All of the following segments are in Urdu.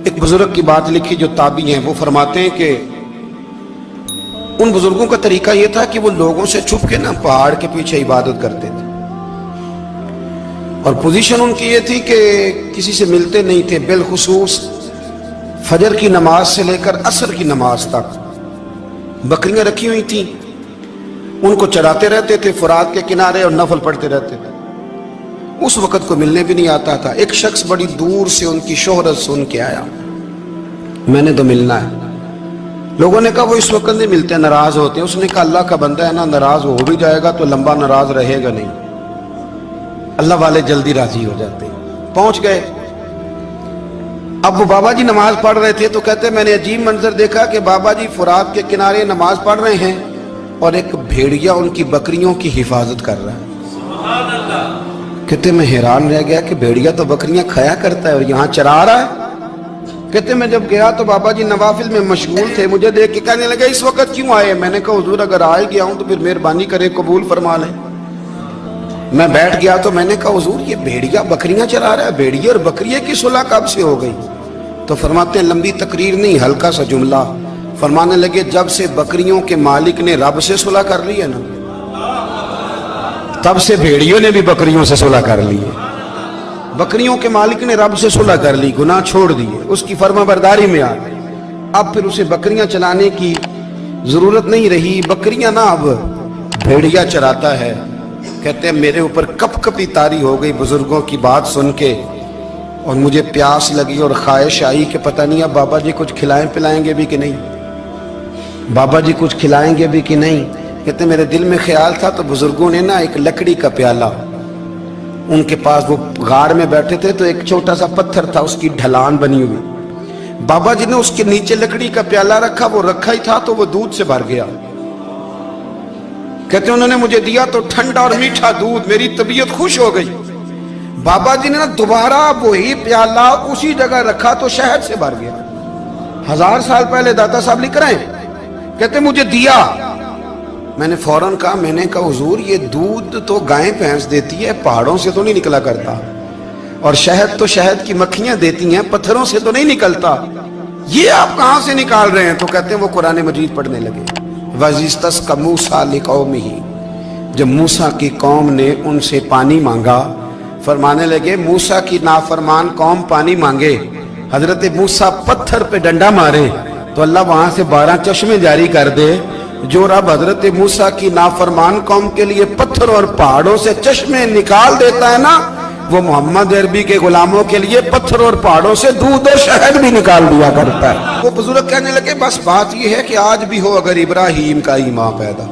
ایک بزرگ کی بات لکھی جو تابعی ہیں، وہ فرماتے ہیں کہ ان بزرگوں کا طریقہ یہ تھا کہ وہ لوگوں سے چھپ کے پہاڑ کے پیچھے عبادت کرتے تھے، اور پوزیشن ان کی یہ تھی کہ کسی سے ملتے نہیں تھے، بالخصوص فجر کی نماز سے لے کر عصر کی نماز تک بکریاں رکھی ہوئی تھیں، ان کو چراتے رہتے تھے فرات کے کنارے اور نفل پڑھتے رہتے تھے۔ اس وقت کو ملنے بھی نہیں آتا تھا۔ ایک شخص بڑی دور سے ان کی شہرت سن کے آیا، میں نے تو ملنا ہے۔ لوگوں نے کہا وہ اس وقت نہیں ملتے، ناراض ہوتے ہیں۔ اس نے کہا اللہ کا بندہ ہے نا، ناراض ہو بھی جائے گا تو لمبا ناراض رہے گا نہیں، اللہ والے جلدی راضی ہو جاتے ہیں۔ پہنچ گئے۔ اب وہ بابا جی نماز پڑھ رہے تھے تو کہتے میں نے عجیب منظر دیکھا کہ بابا جی فرات کے کنارے نماز پڑھ رہے ہیں اور ایک بھیڑیا ان کی بکریوں کی حفاظت کر رہا ہے۔ سبحان اللہ۔ کہتے میں حیران رہ گیا کہ بھیڑیا تو بکریاں کھایا کرتا ہے اور یہاں چرا رہا ہے۔ کہتے میں جب گیا تو بابا جی نوافل میں مشغول تھے، مجھے دیکھ کے کہنے لگے اس وقت کیوں آئے؟ میں نے کہا حضور اگر آئے گیا ہوں تو پھر مہربانی کرے قبول فرما لیں۔ میں بیٹھ گیا تو میں نے کہا حضور یہ بھیڑیا بکریاں چرا رہا ہے، بھیڑیا اور بکریے کی صلح کب سے ہو گئی؟ تو فرماتے ہیں لمبی تقریر نہیں، ہلکا سا جملہ۔ فرمانے لگے جب سے بکریوں کے مالک نے رب سے صلح کر لی ہے نا، تب سے بھیڑیوں نے بھی بکریوں سے صلح کر لی ہے۔ بکریوں کے مالک نے رب سے صلح کر لی، گناہ چھوڑ دیے، اس کی فرما برداری میں آ گئے۔ اب پھر اسے بکریاں چلانے کی ضرورت نہیں رہی، بکریاں نہ اب بھیڑیا چراتا ہے۔ کہتے ہیں میرے اوپر کپ کپی طاری ہو گئی بزرگوں کی بات سن کے، اور مجھے پیاس لگی اور خواہش آئی کہ پتہ نہیں اب بابا جی کچھ کھلائیں پلائیں گے بھی کہ نہیں، بابا جی کچھ کھلائیں گے بھی کہ نہیں۔ کہتے میرے دل میں خیال تھا تو بزرگوں نے ایک لکڑی کا پیالہ، ان کے پاس وہ غار میں بیٹھے تھے تو ایک چھوٹا سا پتھر تھا، اس کی ڈھلان بنی ہوئی، بابا جی نے اس کے نیچے لکڑی کا پیالہ رکھا، وہ رکھا ہی تھا تو وہ دودھ سے بھر گیا۔ کہتے انہوں نے مجھے دیا تو ٹھنڈا اور میٹھا دودھ، میری طبیعت خوش ہو گئی۔ بابا جی نے دوبارہ وہی پیالہ اسی جگہ رکھا تو شہد سے بھر گیا۔ 1000 سال پہلے داتا صاحب لکھ رہے ہیں، کہتے مجھے دیا۔ میں نے فوراً کہا، میں نے کہا حضور یہ دودھ تو گائیں بھینس دیتی ہے، پہاڑوں سے تو نہیں نکلا کرتا، اور شہد تو شہد کی مکھیاں دیتی ہیں، پتھروں سے تو نہیں نکلتا، یہ آپ کہاں سے نکال رہے ہیں؟ تو کہتے ہیں وہ قرآن مجید پڑھنے لگے۔ وَإِذِ اسْتَسْقَىٰ مُوسَىٰ لِقَوْمِهِ، جب موسیٰ کی قوم نے ان سے پانی مانگا، فرمانے لگے موسیٰ کی نافرمان قوم پانی مانگے، حضرت موسیٰ پتھر پہ ڈنڈا مارے تو اللہ وہاں سے 12 چشمے جاری کر دے۔ جو رب حضرت موسیٰ کی نافرمان قوم کے لیے پتھر اور پہاڑوں سے چشمے نکال دیتا ہے نا، وہ محمد عربی کے غلاموں کے لیے پتھر اور پہاڑوں سے دودھ اور شہد بھی نکال دیا کرتا ہے۔ وہ بزرگ کہنے لگے بس بات یہ ہے کہ آج بھی ہو اگر ابراہیم کا ایمان پیدا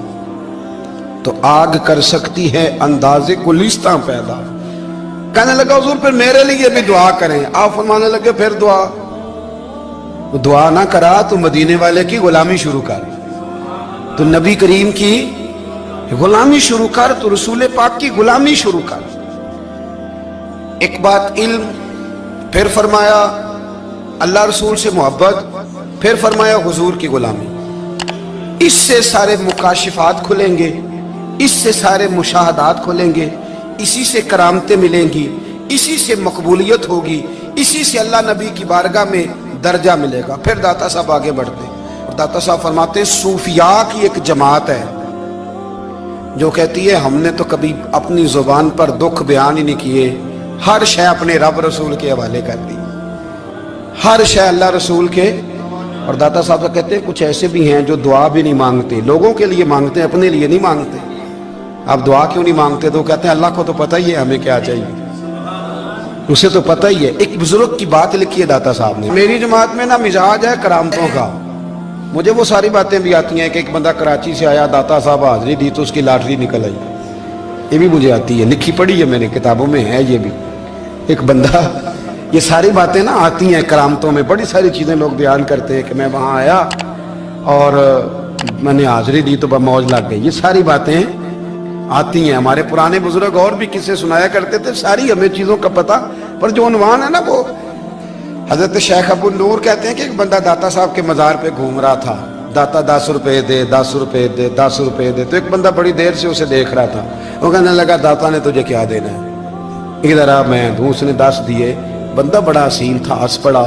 تو آگ کر سکتی ہے انداز گلستاں پیدا۔ کہنے لگا حضور پھر میرے لیے بھی دعا کریں۔ آپ فرمانے لگے پھر دعا نہ کرا تو مدینے والے کی غلامی شروع کر، تو نبی کریم کی غلامی شروع کر، تو رسول پاک کی غلامی شروع کر۔ ایک بات علم، پھر فرمایا اللہ رسول سے محبت، پھر فرمایا حضور کی غلامی۔ اس سے سارے مکاشفات کھلیں گے، اس سے سارے مشاہدات کھلیں گے، اسی سے کرامتیں ملیں گی، اسی سے مقبولیت ہوگی، اسی سے اللہ نبی کی بارگاہ میں درجہ ملے گا۔ پھر داتا صاحب آگے بڑھتے ہیں اور داتا صاحب فرماتے ہیں صوفیاء کی ایک جماعت ہے جو کہتی ہے ہم نے تو کبھی اپنی زبان پر دکھ بیان ہی نہیں کیے، ہر شے اپنے رب رسول کے حوالے کر دی، ہر شے اللہ رسول کے۔ اور داتا صاحب کہتے ہیں کچھ ایسے بھی ہیں جو دعا بھی نہیں مانگتے، لوگوں کے لیے مانگتے ہیں، اپنے لیے نہیں مانگتے۔ آپ دعا کیوں نہیں مانگتے؟ تو کہتے ہیں اللہ کو تو پتہ ہی ہے ہمیں کیا چاہیے، اسے تو پتہ ہی ہے۔ ایک بزرگ کی بات لکھی ہے داتا صاحب نے، میری جماعت میں مزاج ہے کرامتوں کا، مجھے وہ ساری باتیں بھی آتی ہیں کہ ایک بندہ کراچی سے آیا، داتا صاحب حاضری دی تو اس کی لاٹری نکل آئی، یہ بھی مجھے آتی ہے، لکھی پڑھی ہے میں نے، کتابوں میں ہے یہ بھی۔ ایک بندہ، یہ ساری باتیں آتی ہیں کرامتوں میں، بڑی ساری چیزیں لوگ بیان کرتے ہیں کہ میں وہاں آیا اور میں نے حاضری دی تو موج لگ گئی، یہ ساری باتیں آتی ہیں۔ ہمارے پرانے بزرگ اور بھی قصے سنایا کرتے تھے، ساری ہمیں چیزوں کا پتہ، پر جو عنوان ہے نا وہ حضرت شیخ ابو نور کہتے ہیں کہ ایک بندہ داتا صاحب کے مزار پہ گھوم رہا تھا، داتا 10 روپے دے، 10 روپے دے، 10 روپے دے، تو ایک بندہ بڑی دیر سے اسے دیکھ رہا تھا، وہ کہنے لگا داتا نے تجھے کیا دینا ہے، ادھر آ میں دوں۔ اس نے 10 دیے، بندہ بڑا حسین تھا، ہنس پڑا،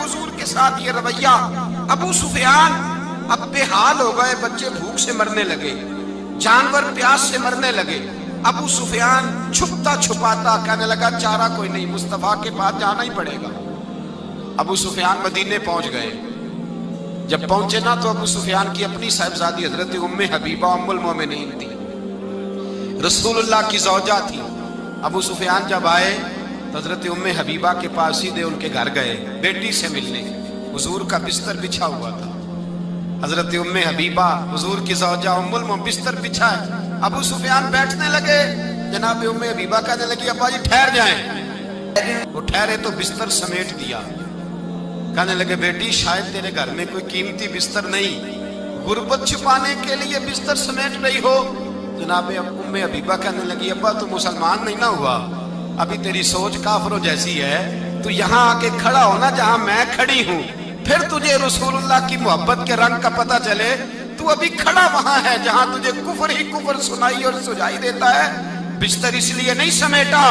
حضور کے ساتھ یہ رویہ. ابو سفیان اب بے حال ہو گئے, بچے بھوک سے مرنے لگے, جانور پیاس سے مرنے لگے. ابو سفیان چھپتا چھپاتا کہنے لگا چارہ کوئی نہیں, مصطفیٰ کے پاس جانا ہی پڑے گا. ابو سفیان مدینے پہنچ گئے. جب پہنچے نا تو ابو سفیان کی اپنی صاحبزادی حضرت ام حبیبہ ام المومنین تھی, رسول اللہ کی زوجہ تھی. ابو سفیان جب آئے تو حضرت ام حبیبہ کے پاس سیدھے ان کے گھر گئے بیٹی سے ملنے. حضور کا بستر بچھا ہوا تھا. حضرت ام حبیبہ حضور کی زوجہ ام المومنین بستر بچھا ہے. ابو سفیان بیٹھنے لگے, جناب ام حبیبہ کہنے لگی ابا جی ٹھہر جائیں. وہ ٹھہرے تو بستر سمیٹ دیا. کہنے لگے بیٹی شاید تیرے گھر میں کوئی قیمتی بستر نہیں, غربت چھپانے کے لیے بستر سمیٹ رہی ہو. جناب ام حبیبہ کہنے لگی ابا تو مسلمان نہیں نہ ہوا, ابھی تیری سوچ کافروں جیسی ہے. تو یہاں آ کے کھڑا ہونا جہاں میں کھڑی ہوں, پھر تجھے رسول اللہ کی محبت کے رنگ کا پتہ چلے. تو ابھی کھڑا وہاں ہے جہاں تجھے کفر ہی کفر سنائی اور سجائی دیتا ہے. بستر اس لیے نہیں سمیٹا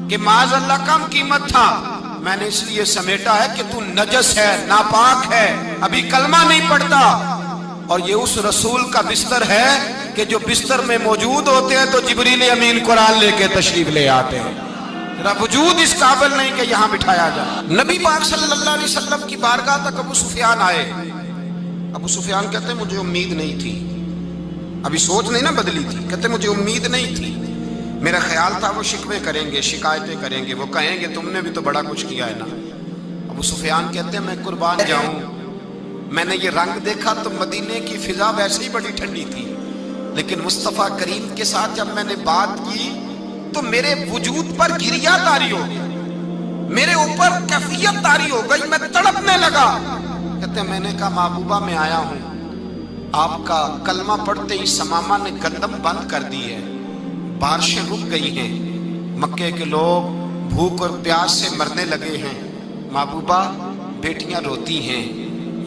کہ معاذ اللہ کم قیمت تھا, میں نے اس لیے سمیٹا ہے کہ تو نجس ہے, ناپاک ہے, ابھی کلمہ نہیں پڑھتا. اور یہ اس رسول کا بستر ہے کہ جو بستر میں موجود ہوتے ہیں تو جبریل امین قرآن لے کے تشریف لے آتے ہیں. وجود اس قابل نہیں کہ یہاں بٹھایا جائے. نبی پاک صلی اللہ علیہ وسلم کی بارگاہ تک ابو سفیان آئے. ابو سفیان کہتے ہیں مجھے امید نہیں تھی, ابھی سوچ نہیں نہ بدلی تھی. کہتے مجھے امید نہیں تھی, میرا خیال تھا وہ شکوے کریں گے, شکایتیں کریں گے, وہ کہیں گے تم نے بھی تو بڑا کچھ کیا ہے نا. ابو سفیان کہتے ہیں میں قربان جاؤں, میں نے یہ رنگ دیکھا تو مدینے کی فضا ویسے ہی بڑی ٹھنڈی تھی, لیکن مصطفیٰ کریم کے ساتھ جب میں نے بات کی تو میرے وجود پر گریا طاری ہو گئی, میرے اوپر کیفیت طاری ہو گئی, میں تڑپنے لگا. کہتے ہیں میں نے کہا محبوبہ میں آیا ہوں, آپ کا کلمہ پڑھتے ہی سمامہ نے گندم بند کر دی ہے, بارشیں رک گئی ہیں, مکے کے لوگ بھوک اور پیاس سے مرنے لگے ہیں. محبوبہ بیٹیاں روتی ہیں,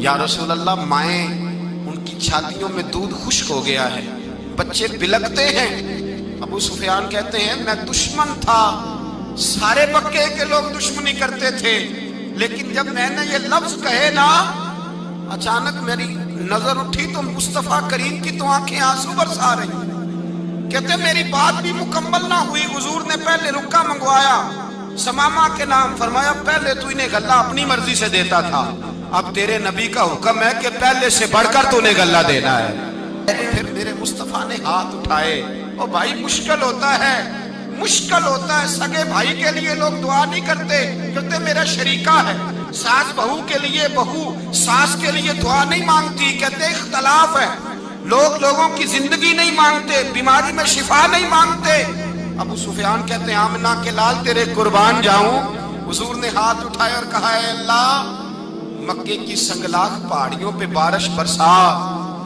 یا رسول اللہ مائیں ان کی چھاتیوں میں دودھ خشک ہو گیا ہے, بچے بلکتے ہیں. ابو سفیان کہتے ہیں میں دشمن تھا, سارے مکے کے لوگ دشمنی کرتے تھے, لیکن جب میں نے یہ لفظ کہے نا اچانک میری نظر اٹھی تو مصطفیٰ کریم کی تو آنکھیں آنسو برسا رہی. کہتے میری بات بھی مکمل نہ ہوئی, حضور نے پہلے رکا منگوایا, سمامہ کے نام فرمایا, پہلے تو انہیں غلہ اپنی مرضی سے دیتا تھا, اب تیرے نبی کا حکم ہے کہ پہلے سے بڑھ کر تو انہیں غلہ دینا ہے. پھر میرے مصطفیٰ نے ہاتھ اٹھائے. او بھائی مشکل ہوتا ہے, مشکل ہوتا ہے, سگے بھائی کے لیے لوگ دعا نہیں کرتے, کہتے میرا شریکہ ہے. ساس بہو کے لیے بہو ساس کے لیے دعا نہیں مانگتی, کہتے اختلاف ہے, لوگ لوگوں کی زندگی نہیں مانگتے, بیماری میں شفا نہیں مانگتے. ابو سفیان کہتے ہیں آمنہ کے لال تیرے قربان جاؤں. حضور نے ہاتھ اٹھائے اور کہا اے اللہ مکے کی سنگلاخ پہاڑیوں پہ بارش برسا,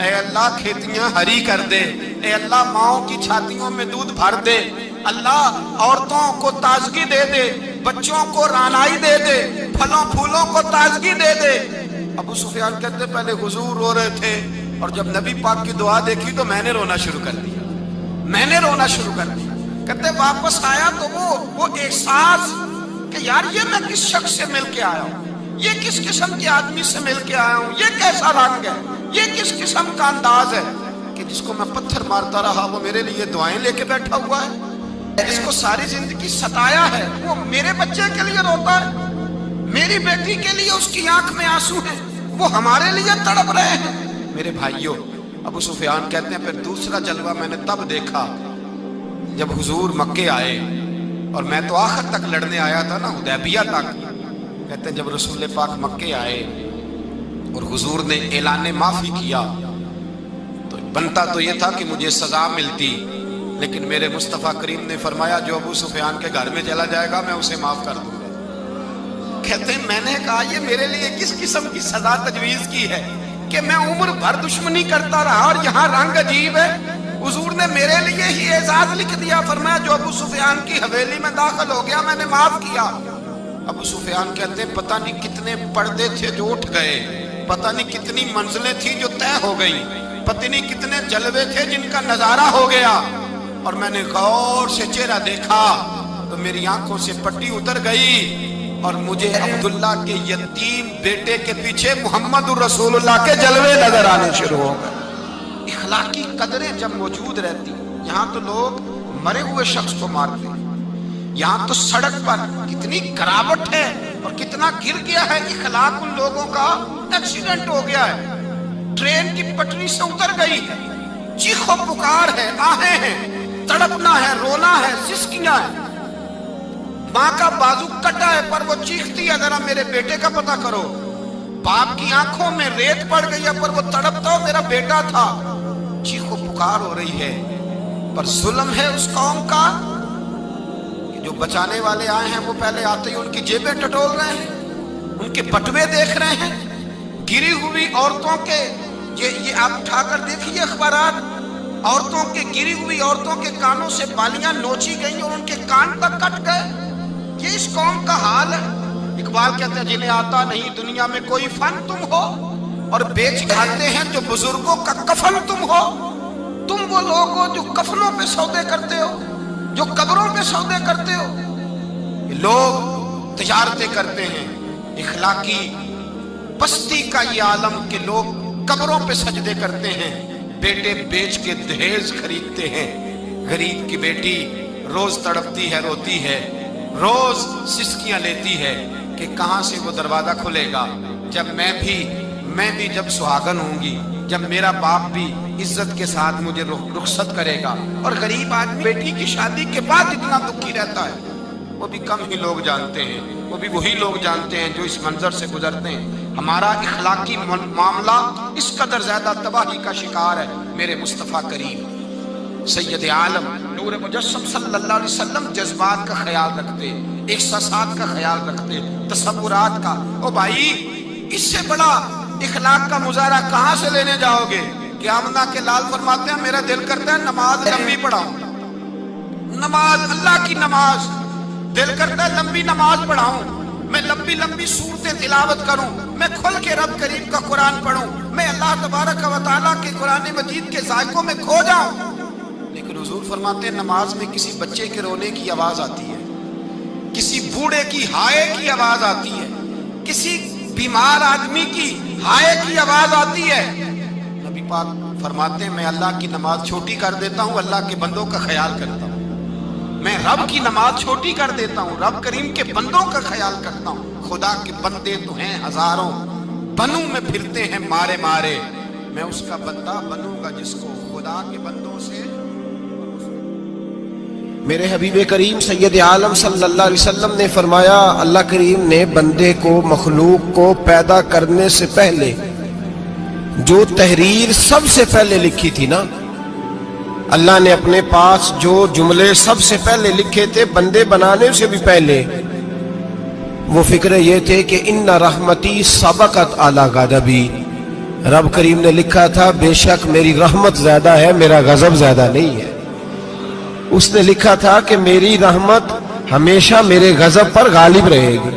اے اللہ کھیتیاں ہری کر دے, اے اللہ ماؤں کی چھاتیوں میں دودھ بھر دے, اللہ عورتوں کو تازگی دے دے, بچوں کو رانائی دے دے, پھلوں پھولوں کو تازگی دے دے. ابو سفیان کہتے پہلے حضور رو رہے تھے, اور جب نبی پاک کی دعا دیکھی تو میں نے رونا شروع کر دیا, میں نے رونا شروع کر دیا. کہتے واپس آیا تو وہ احساس کہ یار یہ میں کس شخص سے مل کے آیا ہوں, یہ کس قسم کے آدمی سے مل کے آیا ہوں, یہ کیسا رنگ ہے, یہ کس قسم کا انداز ہے کہ جس کو میں پتھر مارتا رہا وہ میرے لیے دعائیں لے کے بیٹھا ہوا ہے, جس کو ساری زندگی ستایا ہے وہ میرے بچے کے لیے روتا ہے, میری بیٹی کے لیے اس کی آنکھ میں آنسو ہیں, وہ ہمارے لیے تڑپ رہے ہیں. میرے بھائیوں, ابو سفیان کہتے ہیں پھر دوسرا جلوہ میں نے تب دیکھا جب حضور مکے آئے, اور میں تو آخر تک لڑنے آیا تھا نا, حدیبیہ تک. کہتے ہیں جب رسول پاک مکے آئے اور حضور نے اعلان معافی کیا تو بنتا تو یہ تھا کہ مجھے سزا ملتی, لیکن میرے مصطفیٰ کریم نے فرمایا جو ابو سفیان کے گھر میں چلا جائے گا میں اسے معاف کر دوں گا. کہتے ہیں میں نے کہا یہ میرے لیے کس قسم کی سزا تجویز کی ہے کہ میں عمر بھر دشمنی کرتا رہا اور یہاں رنگ عجیب ہے. حضور نے میرے لیے ہی اعزاز لکھ دیا, فرمایا جو ابو سفیان کی حویلی میں داخل ہو گیا میں نے معاف کیا. ابو سفیان کہتے ہیں پتہ نہیں کتنے پردے تھے جو اٹھ گئے, پتہ نہیں کتنی منزلیں تھیں جو طے ہو گئی, پتہ نہیں کتنے جلوے تھے جن کا نظارہ ہو گیا. اور میں نے غور سے چہرہ دیکھا تو میری آنکھوں سے پٹی اتر گئی اور مجھے عبداللہ کے یتیم بیٹے کے پیچھے محمد رسول اللہ کے جلوے نظر آنے شروع ہو گئے۔ اخلاقی قدریں جب موجود رہتی، یہاں تو لوگ مرے ہوئے شخص کو مارتے ہیں، یہاں تو سڑک پر کتنی گراوٹ ہے اور کتنا گر گیا ہے اخلاق ان لوگوں کا، ایکسیڈنٹ ہو گیا ہے، ٹرین کی پٹری سے اتر گئی ہے، چیخ و پکار ہے، آہیں ہیں، تڑپنا ہے، رونا ہے، سسکیاں ہیں، ماں کا بازو کٹا ہے پر وہ چیختی ہے ذرا میرے بیٹے کا پتہ کرو، باپ کی آنکھوں میں ریت پڑ گئی ہے پر وہ تڑپتا ہو میرا بیٹا تھا، چیخ و پکار ہو رہی ہے۔ پر ظلم ہے اس قوم کا کہ جو بچانے والے آئے ہیں وہ پہلے آتے ہی ان کی جیبیں ٹٹول رہے ہیں، ان کے بٹوے دیکھ رہے ہیں، گری ہوئی عورتوں کے، یہ آپ اٹھا کر دیکھیے اخبارات، عورتوں کے، گری ہوئی عورتوں کے کانوں سے بالیاں نوچی گئیں اور ان کے کان تک کٹ گئے۔ یہ اس قوم کا حال ہے۔ اقبال کہتے ہیں جنہیں آتا نہیں دنیا میں کوئی فن تم ہو، اور بیچ کھاتے ہیں جو بزرگوں کا کفن تم ہو۔ تم وہ لوگ ہو جو کفنوں پہ سودے کرتے ہو، جو قبروں پہ سودے کرتے ہو۔ یہ لوگ تجارتیں کرتے ہیں، اخلاقی پستی کا یہ عالم کہ لوگ قبروں پہ سجدے کرتے ہیں، بیٹے بیچ کے دہیز خریدتے ہیں۔ غریب کی بیٹی روز تڑپتی ہے، روتی ہے، روز سسکیاں لیتی ہے کہ کہاں سے وہ دروازہ کھلے گا جب میں بھی جب سہاگن ہوں گی، جب میرا باپ بھی عزت کے ساتھ مجھے رخصت کرے گا۔ اور غریب آدمی بیٹی کی شادی کے بعد اتنا دکھی رہتا ہے، وہ بھی کم ہی لوگ جانتے ہیں، وہ بھی وہی لوگ جانتے ہیں جو اس منظر سے گزرتے ہیں۔ ہمارا اخلاقی معاملہ اس قدر زیادہ تباہی کا شکار ہے۔ میرے مصطفیٰ کریم سید عالم نور مجسم صلی اللہ علیہ وسلم جذبات کا خیال رکھتے، احساسات کا خیال رکھتے، تصورات کا۔ او بھائی، اس سے بڑا اخلاق کا مظاہرہ کہاں سے لینے جاؤ گے؟ کہ آمنہ کے لال فرماتے ہیں میرا دل کرتا ہے نماز لمبی پڑھاؤں، نماز اللہ کی نماز، دل کرتا ہے لمبی نماز پڑھاؤں، میں لمبی لمبی صورتیں تلاوت کروں، میں کھل کے رب کریم کا قرآن پڑھوں، میں اللہ تبارک و تعالیٰ کے قرآن مجید کے ذائقوں میں کھو جاؤں۔ لیکن حضور فرماتے ہیں نماز میں کسی بچے کے رونے کی آواز آتی ہے، کسی بوڑھے کی ہائے کی آواز آتی ہے، کسی بیمار آدمی کی ہائے کی آواز آتی ہے۔ نبی پاک فرماتے ہیں میں اللہ کی نماز چھوٹی کر دیتا ہوں، اللہ کے بندوں کا خیال کرتا ہوں، میں رب کی نماز چھوٹی کر دیتا ہوں، رب کریم کے بندوں کا خیال کرتا ہوں۔ خدا کے بندے تو ہیں ہزاروں، بنوں میں پھرتے ہیں مارے مارے، میں اس کا بندہ بنوں گا جس کو خدا کے بندوں سے۔ میرے حبیب کریم سید عالم صلی اللہ علیہ وسلم نے فرمایا اللہ کریم نے بندے کو، مخلوق کو پیدا کرنے سے پہلے جو تحریر سب سے پہلے لکھی تھی نا، اللہ نے اپنے پاس جو جملے سب سے پہلے لکھے تھے بندے بنانے سے بھی پہلے، وہ فکر یہ تھے کہ ان رحمتی سبقت اعلی غضبی، رب کریم نے لکھا تھا بے شک میری رحمت زیادہ ہے، میرا غضب زیادہ نہیں ہے۔ اس نے لکھا تھا کہ میری رحمت ہمیشہ میرے غضب پر غالب رہے گی۔